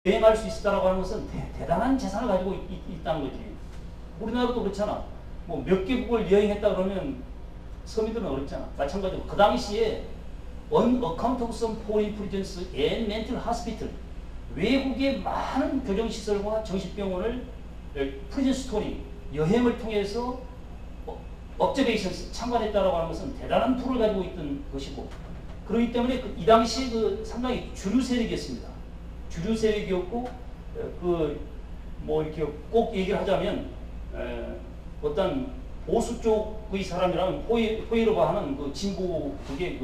여행할 수 있다라고 하는 것은 대단한 재산을 가지고 있다는 거지. 우리나라도 그렇잖아. 뭐 몇 개국을 여행했다 그러면 서민들은 어렵잖아. 마찬가지로 그 당시에 unaccountable sum foreign prisons and mental hospital, 외국의 많은 교정시설과 정신병원을 프리즌 스토리 여행을 통해서 observations 참관했다라고 하는 것은 대단한 부를 가지고 있던 것이고, 그렇기 때문에 이 당시 상당히 주류 세력이었습니다. 주류 세력이었고, 뭐 이렇게 꼭 얘기를 하자면 어떤 보수 쪽의 사람이라면 호이로바 하는 진보 쪽의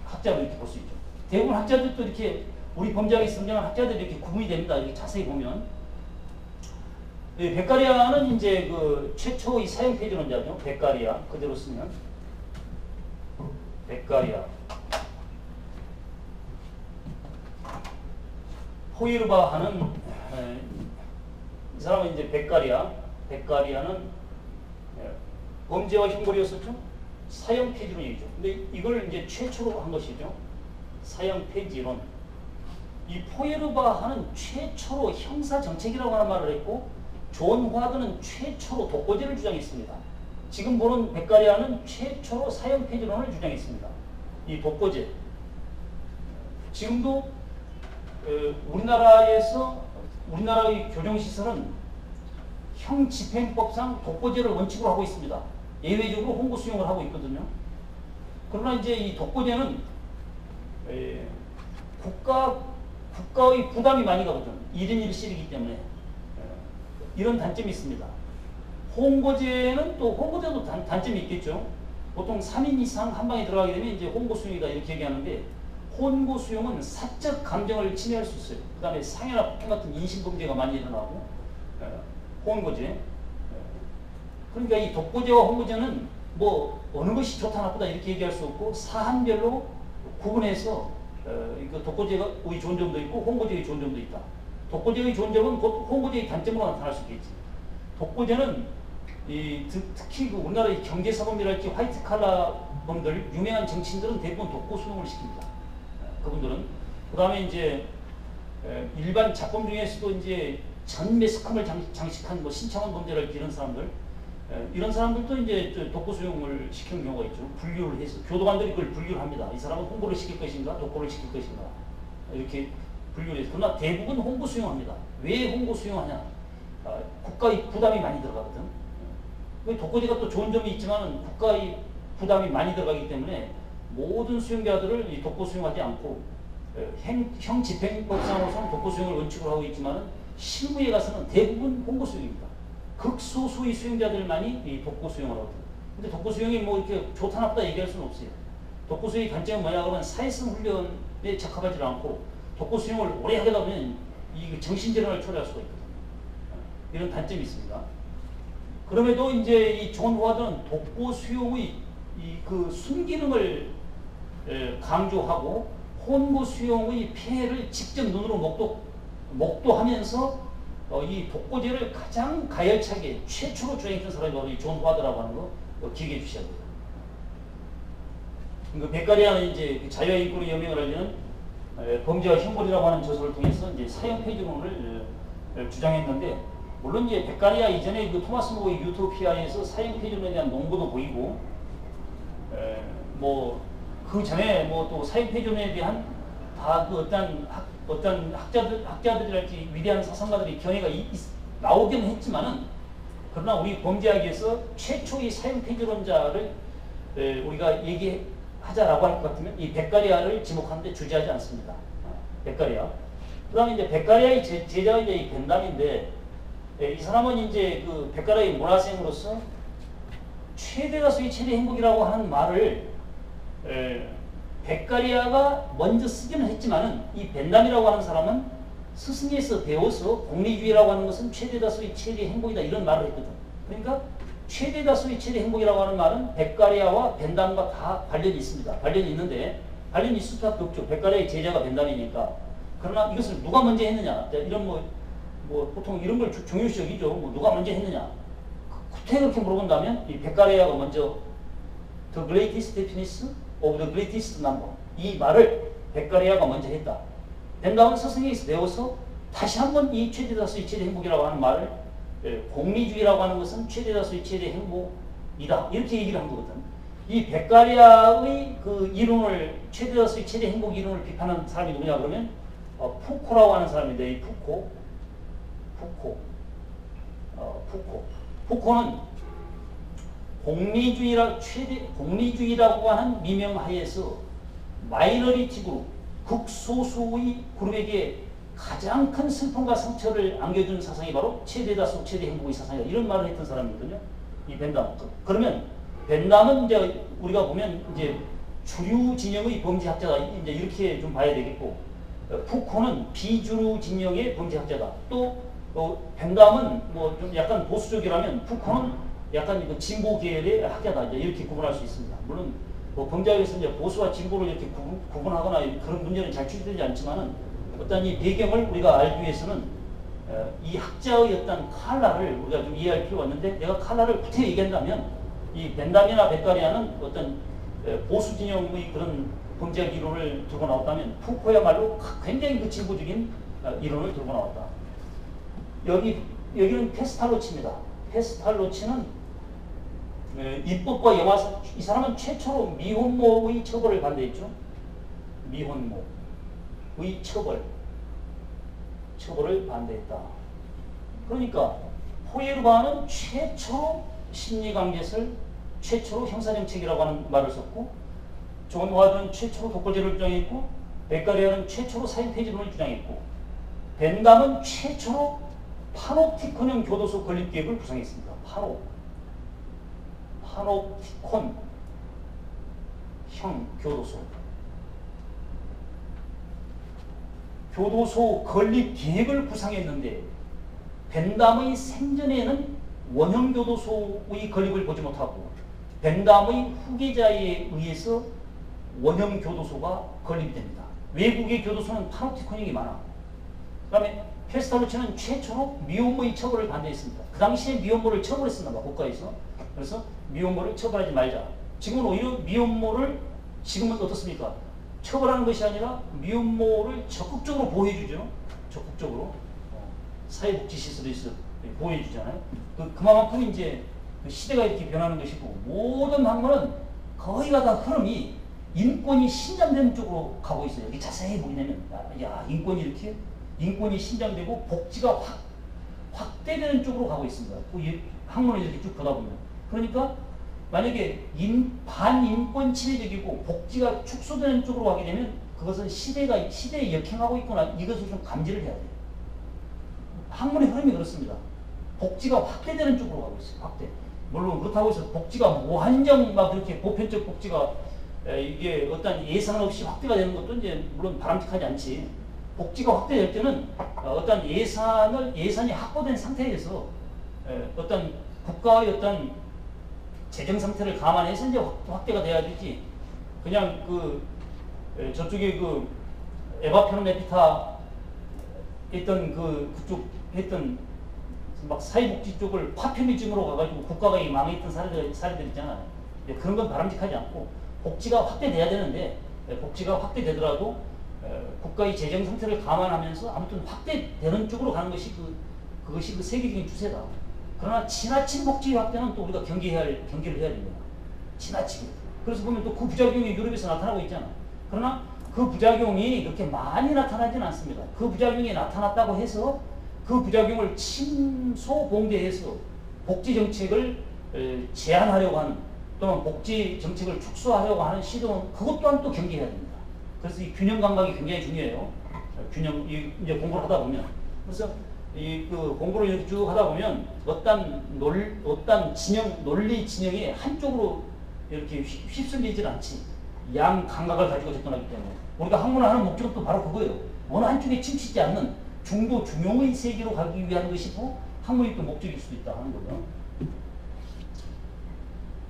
학자로 이렇게 볼 수 있죠. 대부분 학자들도 이렇게 우리 범죄학에 성장한 학자들이 이렇게 구분이 됩니다. 이렇게 자세히 보면 베카리아는 이제 최초의 사형 폐지론자죠. 베카리아 그대로 쓰면 베카리아. 호이르바 하는 이 사람은 이제 베카리아는 범죄와 형벌이었었죠. 사형 폐지론이죠. 근데 이걸 이제 최초로 한 것이죠. 사형 폐지론. 이 포에르바 하는 최초로 형사 정책이라고 하는 말을 했고, 존 화드는 최초로 독고제를 주장했습니다. 지금 보는 베카리아는 최초로 사형 폐지론을 주장했습니다. 이 독고제. 지금도 우리나라의 교정시설은 형집행법상 독고제를 원칙으로 하고 있습니다. 예외적으로 홍보 수용을 하고 있거든요. 그러나 이제 이 독고제는 국가의 부담이 많이 가거든요. 1인 1실이기 때문에 이런 단점이 있습니다. 홍고제도 단점이 있겠죠. 보통 3인 이상 한 방에 들어가게 되면 이제 홍고 수용이다 이렇게 얘기하는데, 홍고 수용은 사적 감정을 침해할 수 있어요. 그 다음에 상해나 폭행 같은 인신범죄가 많이 일어나고, 홍고제. 그러니까 이 독고제와 홍고제는 뭐 어느 것이 좋다 나쁘다 이렇게 얘기할 수 없고, 사안별로 구분해서 독고제의 좋은 점도 있고 홍고제의 좋은 점도 있다. 독고제의 좋은 점은 곧 홍고제의 단점으로 나타날 수 있겠지. 독고제는 특히 우리나라의 경제사범이랄지 화이트 칼라 범들, 유명한 정치인들은 대부분 독고 수용을 시킵니다. 그분들은. 그 다음에 이제 일반 자범 중에서도 이제 전 매스컴을 장식한 신창원 범죄를 이런 사람들, 이런 사람들도 이제 독고 수용을 시키는 경우가 있죠. 분류를 해서 교도관들이 그걸 분류를 합니다. 이 사람은 홍보를 시킬 것인가, 독고를 시킬 것인가 이렇게 분류를 해서. 그러나 대부분 홍보 수용합니다. 왜 홍보 수용하냐? 국가의 부담이 많이 들어가거든. 독고제가 또 좋은 점이 있지만 국가의 부담이 많이 들어가기 때문에 모든 수용자들을 이 독고 수용하지 않고, 형집행법상으로서는 독고 수용을 원칙으로 하고 있지만 실무에 가서는 대부분 홍보 수용입니다. 극소수의 수용자들만이 이 독고 수용을 하거든요. 근데 독고 수용이 뭐 이렇게 좋다 나쁘다 얘기할 수는 없어요. 독고 수용의 단점은 뭐냐 그러면 사회성 훈련에 적합하지 않고, 독고 수용을 오래 하게 되면 이 정신질환을 초래할 수가 있거든요. 이런 단점이 있습니다. 그럼에도 이제 이 존 호와드는 독고 수용의 순기능을 강조하고, 혼고 수용의 폐해를 직접 눈으로 목도하면서 이 독고제를 가장 가열차게 최초로 주장했던 사람이 바로 이 존 호와드라고 하는 거 기억해 주셔야 돼요. 베카리아는 이제 자유와 인권의 여명을 알리는 범죄와 형벌이라고 하는 저서를 통해서 이제 사형 폐지론을 주장했는데, 물론 이제 베카리아 이전에 토마스 모의 유토피아에서 사형 폐지론에 대한 논거도 보이고, 뭐 그 전에 뭐 또 사형 폐지론에 대한 다 어떤 학자들이랄지 위대한 사상가들의 견해가 나오기는 했지만은, 그러나 우리 범죄학에서 최초의 사형 폐지론자를 우리가 얘기하자라고 할 것 같으면 이 베카리아를 지목하는데 주저하지 않습니다. 베카리아. 그 다음에 이제 베카리아의 제자가 이제 이 벤담인데, 이 사람은 이제 베카리아의 문화생으로서 최대다수의 최대 행복이라고 하는 말을 베카리아가 먼저 쓰기는 했지만은, 이 벤담이라고 하는 사람은 스승에서 배워서 공리주의라고 하는 것은 최대다수의 최대 행복이다 이런 말을 했거든. 그러니까 최대다수의 최대 행복이라고 하는 말은 베카리아와 벤담과 다 관련이 있습니다. 관련이 있는데, 관련이 있을 수밖에 없죠. 베카리아의 제자가 벤담이니까. 그러나 이것을 누가 먼저 했느냐, 이런 뭐 보통 이런 걸 중요시 여기죠. 뭐 누가 먼저 했느냐. 그렇게 물어본다면 이 베카리아가 먼저 the greatest happiness of the greatest number, 이 말을 베카리아가 먼저 했다. 벤담은 스승에게서 배워서 다시 한번 이 최대다수의 최대 행복이라고 하는 말을 공리주의라고 하는 것은 최대다수의 최대 행복이다. 이렇게 얘기를 한 거거든. 이 베카리아의 그 이론을 최대다수의 최대 행복 이론을 비판하는 사람이 누구냐 그러면 푸코라고 하는 사람인데 이 푸코는 공리주의라고 하는 미명하에서 마이너리티 그룹, 극소수의 그룹에게 가장 큰 슬픔과 상처를 안겨준 사상이 바로 최대다수 최대 행복의 사상이다. 이런 말을 했던 사람이거든요. 이 벤담. 그러면 벤담은 이제 우리가 보면 이제 주류 진영의 범죄학자다. 이제 이렇게 좀 봐야 되겠고, 푸코는 비주류 진영의 범죄학자다. 또 벤담은 뭐 좀 약간 보수적이라면 푸코는 약간 그 진보 계열의 학자다. 이제 이렇게 구분할 수 있습니다. 물론 뭐 범죄학에서 이제 보수와 진보를 이렇게 구분하거나 그런 문제는 잘 추진되지 않지만은 어떤 이 배경을 우리가 알기 위해서는 이 학자의 어떤 칼라를 우리가 좀 이해할 필요가 있는데, 내가 칼라를 구태 얘기한다면 이 벤담이나 베카리아는 어떤 보수 진영의 그런 범죄학 이론을 들고 나왔다면 푸코야말로 굉장히 그 진보적인 이론을 들고 나왔다. 여기는 페스탈로치입니다. 페스탈로치는 입법과 영화사, 이 사람은 최초로 미혼모의 처벌을 반대했죠. 미혼모의 처벌을 반대했다. 그러니까 포에르바는 최초로 심리강제설, 최초로 형사정책이라고 하는 말을 썼고, 존 와드는 최초로 독거제를 주장했고, 베카리아는 최초로 사인폐지론을 주장했고, 벤담은 최초로 파놉티콘형 교도소 건립계획을 구상했습니다. 파놉티콘형 교도소 건립 계획을 구상했는데, 벤담의 생전에는 원형 교도소의 건립을 보지 못하고 벤담의 후계자에 의해서 원형 교도소가 건립이 됩니다. 외국의 교도소는 파놉티콘형이 많아. 그 다음에 페스탈로치는 최초로 미혼모의 처벌을 반대했습니다. 그 당시에 미혼모를 처벌했었나 봐, 국가에서. 그래서 미혼모를 처벌하지 말자. 지금은 오히려 미혼모를, 지금은 어떻습니까? 처벌하는 것이 아니라 미혼모를 적극적으로 보호해주죠. 적극적으로. 사회복지시설에서 보호해주잖아요. 그만큼 이제 시대가 이렇게 변하는 것이고, 모든 학문은 거의가 다 흐름이 인권이 신장되는 쪽으로 가고 있어요. 여기 자세히 보게 되면, 야, 인권이 신장되고 복지가 확대되는 쪽으로 가고 있습니다. 학문을 이렇게 쭉 보다 보면. 그러니까 만약에 반인권 침해적이고 복지가 축소되는 쪽으로 가게 되면 그것은 시대에 역행하고 있구나. 이것을 좀 감지를 해야 돼요. 학문의 흐름이 그렇습니다. 복지가 확대되는 쪽으로 가고 있어요. 확대. 물론 그렇다고 해서 복지가 무한정 막 그렇게 보편적 복지가 이게 어떤 예산 없이 확대가 되는 것도 이제 물론 바람직하지 않지. 복지가 확대될 때는 어떤 예산이 확보된 상태에서 어떤 국가의 어떤 재정 상태를 감안해서 이제 확대가 돼야 되지. 그냥 저쪽에 에바페론 에피타 했던 그쪽 했던 막 사회복지 쪽을 파퓰리즘으로 가가지고 국가가 망했던 사례들 있잖아요. 그런 건 바람직하지 않고 복지가 확대돼야 되는데, 복지가 확대되더라도 국가의 재정 상태를 감안하면서 아무튼 확대되는 쪽으로 가는 것이 그것이 그 세계적인 추세다. 그러나 지나친 복지 확대는 또 우리가 경계를 해야 됩니다. 지나치게. 그래서 보면 또 그 부작용이 유럽에서 나타나고 있잖아. 그러나 그 부작용이 그렇게 많이 나타나지는 않습니다. 그 부작용이 나타났다고 해서 그 부작용을 침소봉대해서 복지 정책을 제한하려고 하는, 또는 복지 정책을 축소하려고 하는 시도는 그것 또한 또 경계해야 됩니다. 그래서 이 균형 감각이 굉장히 중요해요. 이제 공부를 하다 보면. 그래서 공부를 이렇게 쭉 하다 보면 어떤 논리 진영이 한쪽으로 이렇게 휩쓸리질 않지. 양 감각을 가지고 접근하기 때문에. 우리가 학문을 하는 목적은 또 바로 그거예요. 어느 한쪽에 침치지 않는 중도 중용의 세계로 가기 위한 것이 또 학문의 또 목적일 수도 있다 하는 거죠.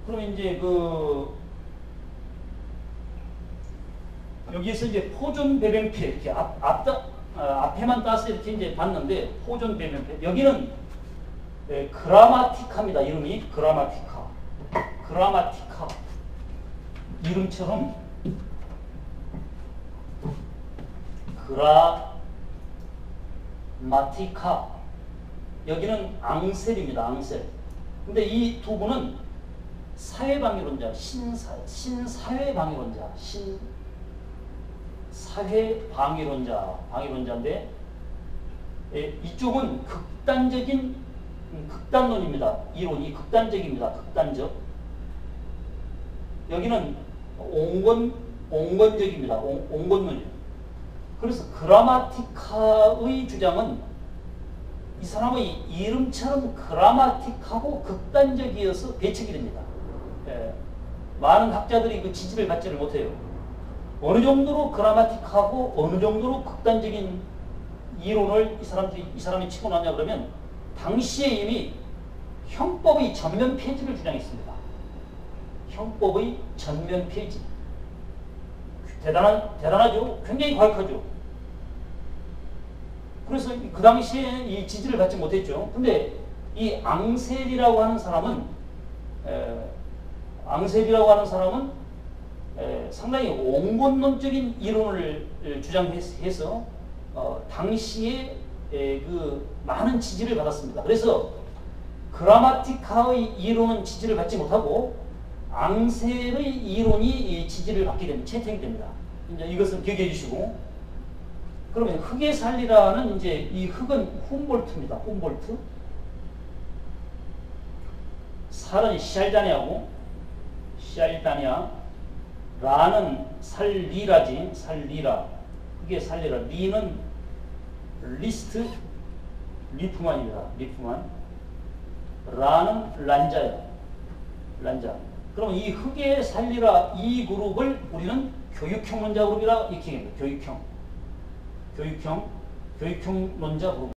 그러면 이제 여기에서 이제 포존 배변폐 이렇게 앞에만 따서 이렇게 이제 봤는데, 포존 배변폐 여기는 그라마티카입니다. 이름이 그라마티카 이름처럼 마티카, 여기는 앙셀입니다. 앙셀. 근데 이 두 분은 사회방위론자, 신사회방위론자, 방위론자인데, 이쪽은 극단론입니다. 이론이 극단적입니다. 극단적. 여기는 온건적입니다. 온건론이에요. 그래서 그라마티카의 주장은 이 사람의 이름처럼 그라마틱하고 극단적이어서 배척이 됩니다. 많은 학자들이 그 지지를 받지를 못해요. 어느 정도로 그라마틱하고 어느 정도로 극단적인 이론을 이 사람이 치고 나냐 그러면 당시에 이미 형법의 전면 폐지를 주장했습니다. 형법의 전면 폐지. 대단하죠? 굉장히 과격하죠? 그래서 그 당시에 이 지지를 받지 못했죠. 근데 이 앙셀이라고 하는 사람은 상당히 온건론적인 이론을 주장해서 당시에 그 많은 지지를 받았습니다. 그래서 그라마티카의 이론은 지지를 받지 못하고 앙셀의 이론이 지지를 받게 됩니다. 채택이 됩니다. 이제 이것을 기억해 주시고, 그러면 흙의 살리라는 이제 이 흙은 훔볼트입니다. 훔볼트. 살은 샬다니아고, 라는 살리라지, 살리라. 흙의 살리라. 리는 리스트, 리프만입니다. 리프만. 라는 란자예요. 란자. 그럼 이 흙의 살리라 이 그룹을 우리는 교육형 론자 그룹이라 이렇게 합니다. 교육형 론자 그룹.